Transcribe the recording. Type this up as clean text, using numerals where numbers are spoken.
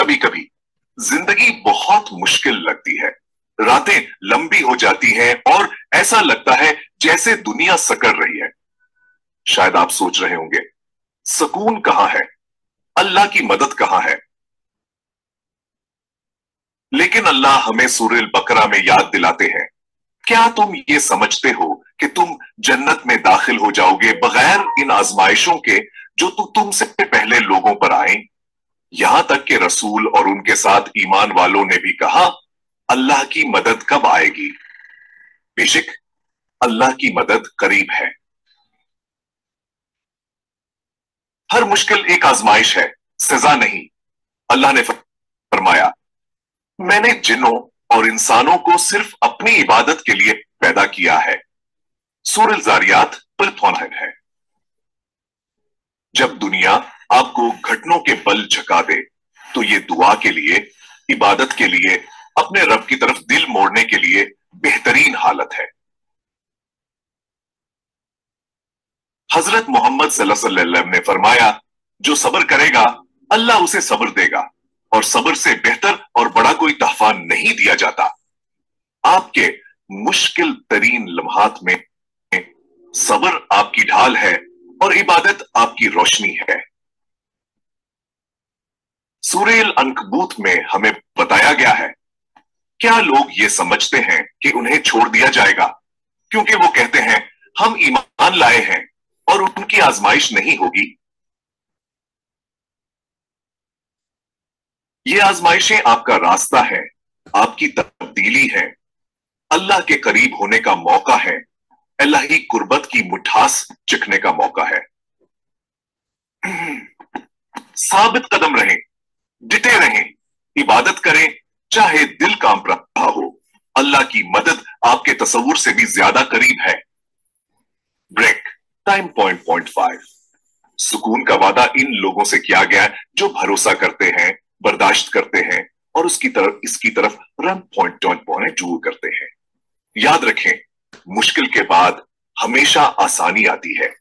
कभी कभी जिंदगी बहुत मुश्किल लगती है, रातें लंबी हो जाती हैं और ऐसा लगता है जैसे दुनिया सकड़ रही है। शायद आप सोच रहे होंगे, सुकून कहां है, अल्लाह की मदद कहां है। लेकिन अल्लाह हमें सूरह बकरा में याद दिलाते हैं, क्या तुम ये समझते हो कि तुम जन्नत में दाखिल हो जाओगे बगैर इन आजमाइशों के जो तुमसे पहले लोगों पर आए। यहां तक कि रसूल और उनके साथ ईमान वालों ने भी कहा, अल्लाह की मदद कब आएगी। बेशक अल्लाह की मदद करीब है। हर मुश्किल एक आजमाइश है, सजा नहीं। अल्लाह ने फरमाया, मैंने जिन्नों और इंसानों को सिर्फ अपनी इबादत के लिए पैदा किया है। सूरह जारियात है। जब दुनिया आपको घटनों के बल झका दे तो ये दुआ के लिए, इबादत के लिए, अपने रब की तरफ दिल मोड़ने के लिए बेहतरीन हालत है। हजरत मोहम्मद सल्लल्लाहु अलैहि वसल्लम ने फरमाया, जो सब्र करेगा अल्लाह उसे सब्र देगा और सब्र से बेहतर और बड़ा कोई तहफा नहीं दिया जाता। आपके मुश्किल तरीन लम्हात में सब्र आपकी ढाल है और इबादत आपकी रोशनी है। सूरह अल-अनकबूत में हमें बताया गया है, क्या लोग ये समझते हैं कि उन्हें छोड़ दिया जाएगा क्योंकि वो कहते हैं हम ईमान लाए हैं और उनकी आजमाइश नहीं होगी। ये आजमाइशें आपका रास्ता है, आपकी तब्दीली है, अल्लाह के करीब होने का मौका है, इलाही कुर्बत की मिठास चखने का मौका है। साबित कदम रहें, डिटे रहें, इबादत करें, चाहे दिल कांप रहा हो। अल्लाह की मदद आपके तसव्वुर से भी ज्यादा करीब है। Break time point 5। सुकून का वादा इन लोगों से किया गया जो भरोसा करते हैं, बर्दाश्त करते हैं और इसकी तरफ रन पॉइंट करते हैं। याद रखें, मुश्किल के बाद हमेशा आसानी आती है।